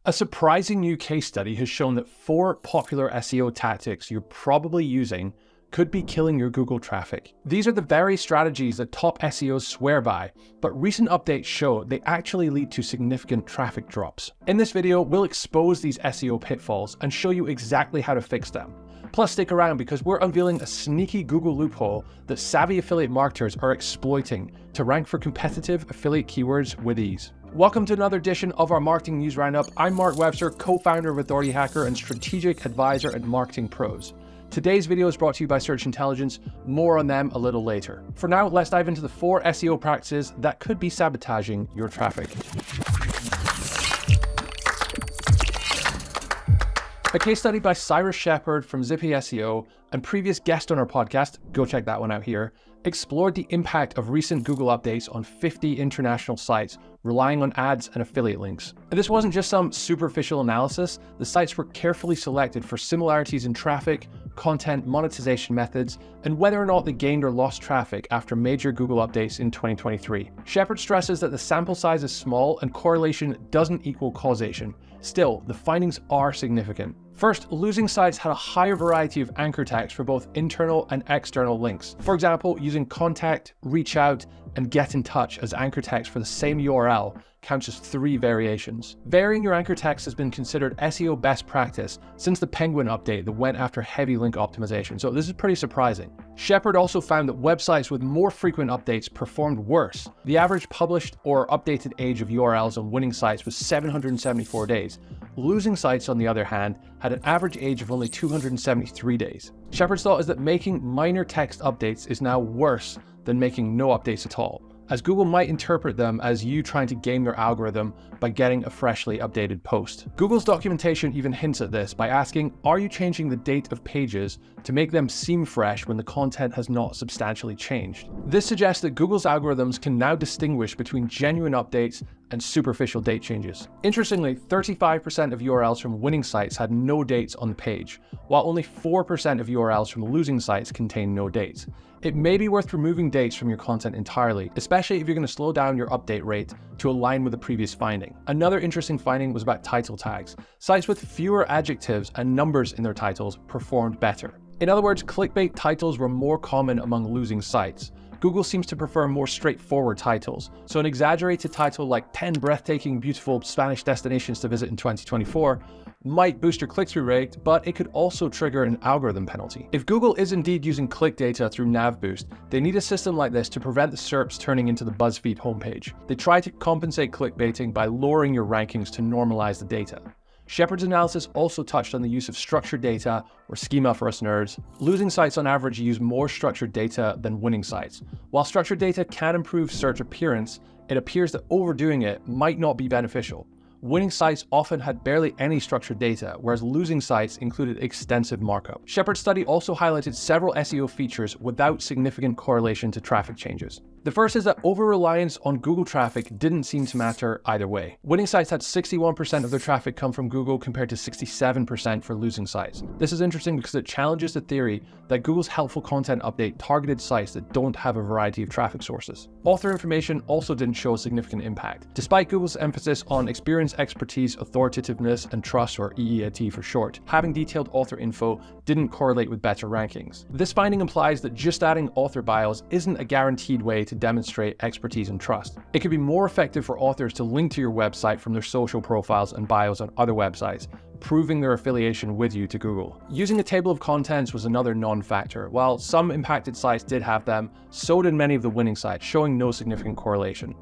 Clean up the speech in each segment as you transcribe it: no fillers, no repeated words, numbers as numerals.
A surprising new case study has shown that 4 popular SEO tactics you're probably using could be killing your Google traffic. These are the very strategies that top SEOs swear by, but recent updates show they actually lead to significant traffic drops. In this video, we'll expose these SEO pitfalls and show you exactly how to fix them. Plus, stick around because we're unveiling a sneaky Google loophole that savvy affiliate marketers are exploiting to rank for competitive affiliate keywords with ease. Welcome to another edition of our Marketing News Roundup. I'm Mark Webster, co-founder of Authority Hacker and strategic advisor at Marketing Pros. Today's video is brought to you by Search Intelligence. More on them a little later. For now, let's dive into the 4 SEO practices that could be sabotaging your traffic. A case study by Cyrus Shepard from Zippy SEO and previous guest on our podcast, go check that one out here, explored the impact of recent Google updates on 50 international sites relying on ads and affiliate links. And this wasn't just some superficial analysis. The sites were carefully selected for similarities in traffic, content, monetization methods, and whether or not they gained or lost traffic after major Google updates in 2023. Shepard stresses that the sample size is small and correlation doesn't equal causation. Still, the findings are significant. First, losing sites had a higher variety of anchor text for both internal and external links. For example, using contact, reach out, and get in touch as anchor text for the same URL counts as 3 variations. Varying your anchor text has been considered SEO best practice since the Penguin update that went after heavy link optimization, so this is pretty surprising. Shepard also found that websites with more frequent updates performed worse. The average published or updated age of URLs on winning sites was 774 days. Losing sites, on the other hand, had an average age of only 273 days. Shepard's thought is that making minor text updates is now worse than making no updates at all, as Google might interpret them as you trying to game their algorithm by getting a freshly updated post. Google's documentation even hints at this by asking, are you changing the date of pages to make them seem fresh when the content has not substantially changed? This suggests that Google's algorithms can now distinguish between genuine updates and superficial date changes. Interestingly, 35% of URLs from winning sites had no dates on the page, while only 4% of URLs from losing sites contain no dates. It may be worth removing dates from your content entirely, especially if you're going to slow down your update rate to align with the previous finding. Another interesting finding was about title tags. Sites with fewer adjectives and numbers in their titles performed better. In other words, clickbait titles were more common among losing sites. Google seems to prefer more straightforward titles, so an exaggerated title like 10 breathtaking, beautiful Spanish destinations to visit in 2024 might boost your click-through rate, but it could also trigger an algorithm penalty. If Google is indeed using click data through NavBoost, they need a system like this to prevent the SERPs turning into the BuzzFeed homepage. They try to compensate clickbaiting by lowering your rankings to normalize the data. Shepard's analysis also touched on the use of structured data, or schema for us nerds. Losing sites on average use more structured data than winning sites. While structured data can improve search appearance, it appears that overdoing it might not be beneficial. Winning sites often had barely any structured data, whereas losing sites included extensive markup. Shepard's study also highlighted several SEO features without significant correlation to traffic changes. The first is that over-reliance on Google traffic didn't seem to matter either way. Winning sites had 61% of their traffic come from Google compared to 67% for losing sites. This is interesting because it challenges the theory that Google's helpful content update targeted sites that don't have a variety of traffic sources. Author information also didn't show a significant impact. Despite Google's emphasis on experience, expertise, authoritativeness, and trust, or EEAT for short, having detailed author info didn't correlate with better rankings. This finding implies that just adding author bios isn't a guaranteed way to demonstrate expertise and trust. It could be more effective for authors to link to your website from their social profiles and bios on other websites, proving their affiliation with you to Google. Using a table of contents was another non-factor. While some impacted sites did have them, so did many of the winning sites, showing no significant correlation.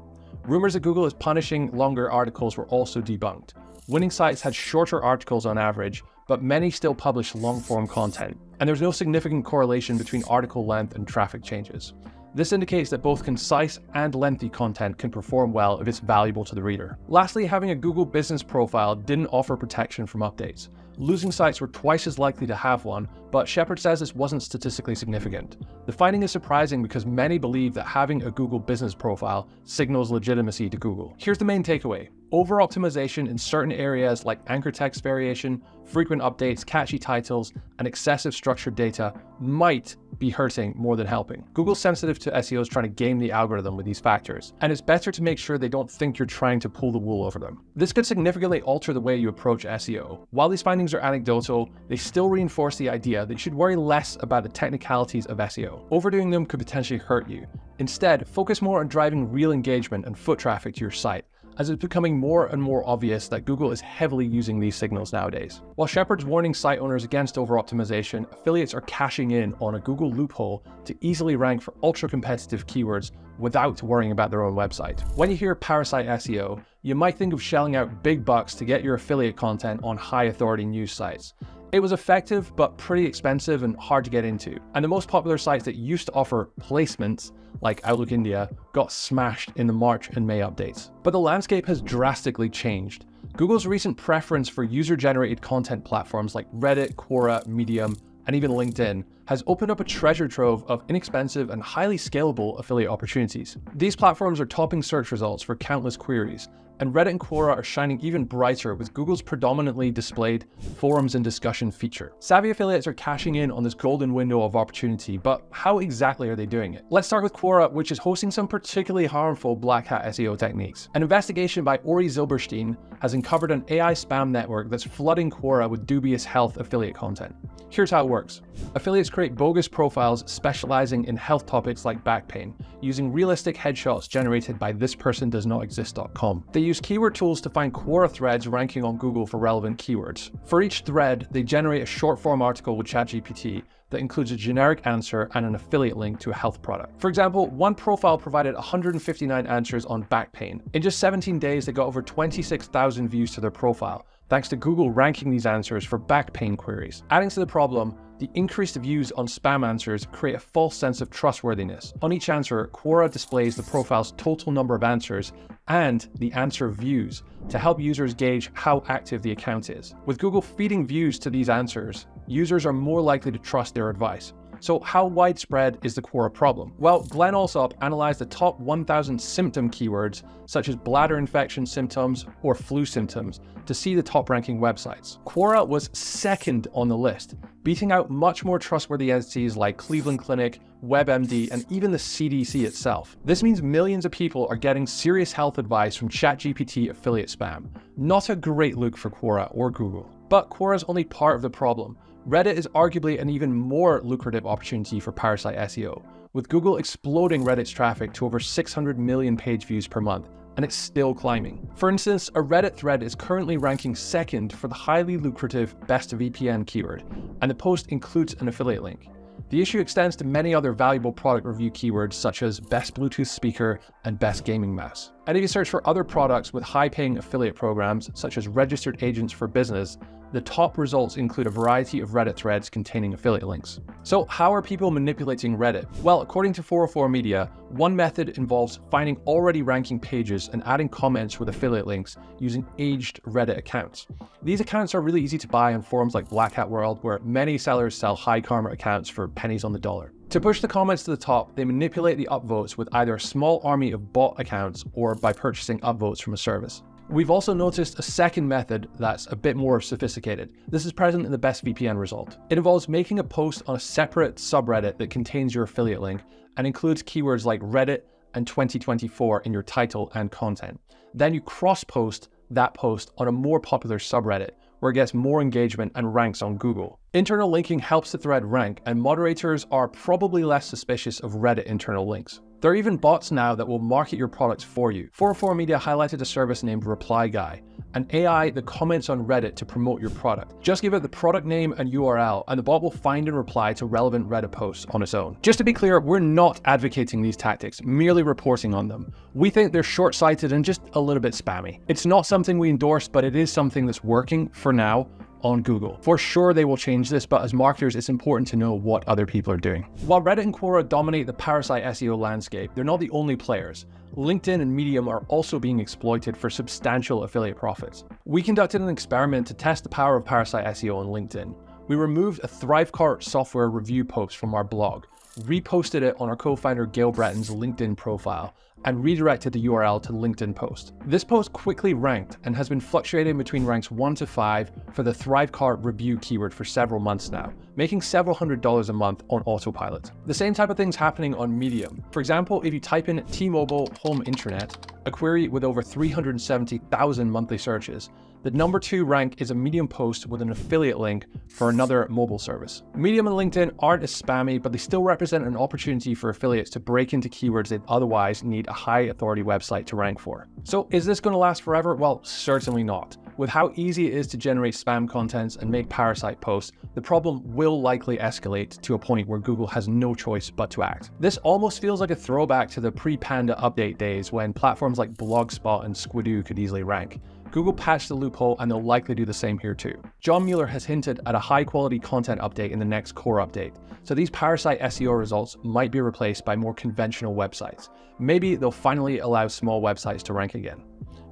Rumors that Google is punishing longer articles were also debunked. Winning sites had shorter articles on average, but many still publish long-form content, and there's no significant correlation between article length and traffic changes. This indicates that both concise and lengthy content can perform well if it's valuable to the reader. Lastly, having a Google business profile didn't offer protection from updates. Losing sites were twice as likely to have one, but Shepard says this wasn't statistically significant. The finding is surprising because many believe that having a Google business profile signals legitimacy to Google. Here's the main takeaway. Over-optimization in certain areas like anchor text variation, frequent updates, catchy titles, and excessive structured data might be hurting more than helping. Google's sensitive to SEOs trying to game the algorithm with these factors, and it's better to make sure they don't think you're trying to pull the wool over them. This could significantly alter the way you approach SEO. While these findings are anecdotal, they still reinforce the idea that you should worry less about the technicalities of SEO. Overdoing them could potentially hurt you. Instead, focus more on driving real engagement and foot traffic to your site, as it's becoming more and more obvious that Google is heavily using these signals nowadays. While Shepard's warning site owners against over-optimization, affiliates are cashing in on a Google loophole to easily rank for ultra-competitive keywords without worrying about their own website. When you hear Parasite SEO, you might think of shelling out big bucks to get your affiliate content on high-authority news sites. It was effective, but pretty expensive and hard to get into. And the most popular sites that used to offer placements, like Outlook India, got smashed in the March and May updates. But the landscape has drastically changed. Google's recent preference for user-generated content platforms like Reddit, Quora, Medium, and even LinkedIn has opened up a treasure trove of inexpensive and highly scalable affiliate opportunities. These platforms are topping search results for countless queries, and Reddit and Quora are shining even brighter with Google's predominantly displayed forums and discussion feature. Savvy affiliates are cashing in on this golden window of opportunity, but how exactly are they doing it? Let's start with Quora, which is hosting some particularly harmful black hat SEO techniques. An investigation by Ori Zilberstein has uncovered an AI spam network that's flooding Quora with dubious health affiliate content. Here's how it works. Affiliates create bogus profiles specializing in health topics like back pain, using realistic headshots generated by thispersondoesnotexist.com. They use keyword tools to find Quora threads ranking on Google for relevant keywords. For each thread, they generate a short-form article with ChatGPT that includes a generic answer and an affiliate link to a health product. For example, one profile provided 159 answers on back pain. In just 17 days, they got over 26,000 views to their profile, thanks to Google ranking these answers for back pain queries. Adding to the problem, the increased views on spam answers create a false sense of trustworthiness. On each answer, Quora displays the profile's total number of answers and the answer views to help users gauge how active the account is. With Google feeding views to these answers, users are more likely to trust their advice. So how widespread is the Quora problem? Well, Glenn Alsop analyzed the top 1,000 symptom keywords, such as bladder infection symptoms or flu symptoms, to see the top-ranking websites. Quora was second on the list, beating out much more trustworthy entities like Cleveland Clinic, WebMD, and even the CDC itself. This means millions of people are getting serious health advice from ChatGPT affiliate spam. Not a great look for Quora or Google. But Quora is only part of the problem. Reddit is arguably an even more lucrative opportunity for Parasite SEO, with Google exploding Reddit's traffic to over 600 million page views per month, and it's still climbing. For instance, a Reddit thread is currently ranking second for the highly lucrative best VPN keyword, and the post includes an affiliate link. The issue extends to many other valuable product review keywords such as best Bluetooth speaker and best gaming mouse. And if you search for other products with high-paying affiliate programs such as registered agents for business, the top results include a variety of Reddit threads containing affiliate links. So how are people manipulating Reddit? Well, according to 404 Media, one method involves finding already ranking pages and adding comments with affiliate links using aged Reddit accounts. These accounts are really easy to buy on forums like Black Hat World, where many sellers sell high karma accounts for pennies on the dollar. To push the comments to the top, they manipulate the upvotes with either a small army of bot accounts or by purchasing upvotes from a service. We've also noticed a second method that's a bit more sophisticated. This is present in the best VPN result. It involves making a post on a separate subreddit that contains your affiliate link and includes keywords like Reddit and 2024 in your title and content. Then you cross-post that post on a more popular subreddit where it gets more engagement and ranks on Google. Internal linking helps the thread rank, and moderators are probably less suspicious of Reddit internal links. There are even bots now that will market your products for you. 404 Media highlighted a service named Reply Guy, an AI that comments on Reddit to promote your product. Just give it the product name and URL, and the bot will find and reply to relevant Reddit posts on its own. Just to be clear, we're not advocating these tactics, merely reporting on them. We think they're short-sighted and just a little bit spammy. It's not something we endorse, but it is something that's working for now on Google. For sure they will change this, but as marketers, it's important to know what other people are doing. While Reddit and Quora dominate the Parasite SEO landscape, they're not the only players. LinkedIn and Medium are also being exploited for substantial affiliate profits. We conducted an experiment to test the power of Parasite SEO on LinkedIn. We removed a Thrivecart software review post from our blog, reposted it on our co-founder Gail Breton's LinkedIn profile, and redirected the URL to LinkedIn post. This post quickly ranked and has been fluctuating between ranks 1 to 5 for the Thrivecart review keyword for several months now, making several $100s a month on autopilot. The same type of thing's happening on Medium. For example, if you type in T-Mobile home internet, a query with over 370,000 monthly searches, the number 2 rank is a Medium post with an affiliate link for another mobile service. Medium and LinkedIn aren't as spammy, but they still represent an opportunity for affiliates to break into keywords they'd otherwise need a high authority website to rank for. So is this going to last forever? Well, certainly not. With how easy it is to generate spam contents and make parasite posts, the problem will likely escalate to a point where Google has no choice but to act. This almost feels like a throwback to the pre-Panda update days when platforms like Blogspot and Squidoo could easily rank. Google patched the loophole and they'll likely do the same here too. John Mueller has hinted at a high quality content update in the next Quora update, so these parasite SEO results might be replaced by more conventional websites. Maybe they'll finally allow small websites to rank again.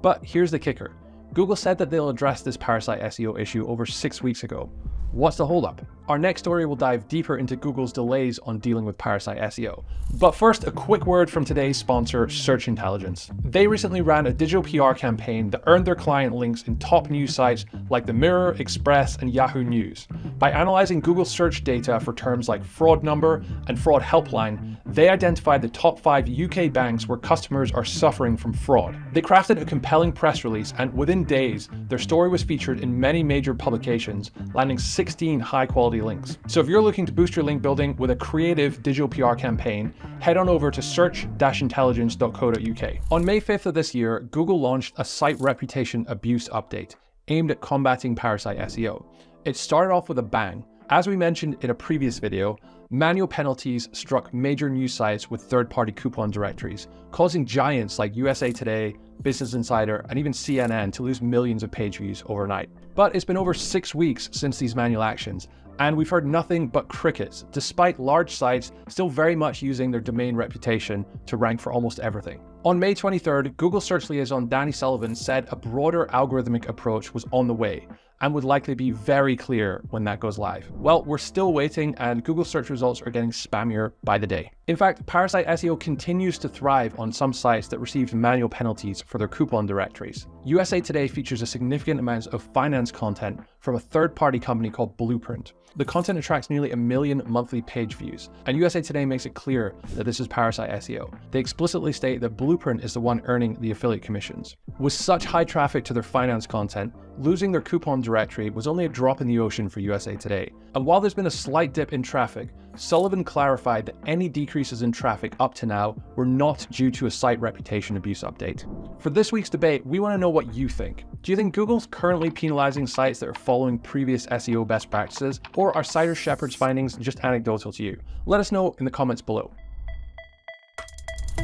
But here's the kicker. Google said that they'll address this parasite SEO issue over 6 weeks ago. What's the holdup? Our next story will dive deeper into Google's delays on dealing with parasite SEO. But first, a quick word from today's sponsor, Search Intelligence. They recently ran a digital PR campaign that earned their client links in top news sites like The Mirror, Express, and Yahoo News. By analyzing Google search data for terms like fraud number and fraud helpline, they identified the top 5 UK banks where customers are suffering from fraud. They crafted a compelling press release, and within days, their story was featured in many major publications, landing 16 high-quality links. So if you're looking to boost your link building with a creative digital PR campaign, head on over to search-intelligence.co.uk. On May 5th of this year, Google launched a site reputation abuse update aimed at combating parasite SEO. It started off with a bang. As we mentioned in a previous video, manual penalties struck major news sites with third-party coupon directories, causing giants like USA Today, Business Insider, and even CNN to lose millions of page views overnight. But it's been over 6 weeks since these manual actions, and we've heard nothing but crickets, despite large sites still very much using their domain reputation to rank for almost everything. On May 23rd, Google search liaison Danny Sullivan said a broader algorithmic approach was on the way, and would likely be very clear when that goes live. Well, we're still waiting, and Google search results are getting spammier by the day. In fact, parasite SEO continues to thrive on some sites that received manual penalties for their coupon directories. USA Today features a significant amount of finance content from a third-party company called Blueprint. The content attracts nearly 1 million monthly page views, and USA Today makes it clear that this is parasite SEO. They explicitly state that Blueprint is the one earning the affiliate commissions. With such high traffic to their finance content, losing their coupon directory was only a drop in the ocean for USA Today. And while there's been a slight dip in traffic, Sullivan clarified that any decreases in traffic up to now were not due to a site reputation abuse update. For this week's debate, we want to know what you think. Do you think Google's currently penalizing sites that are following previous SEO best practices, or are Cyrus Shepard's findings just anecdotal to you? Let us know in the comments below.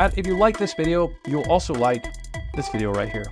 And if you like this video, you'll also like this video right here.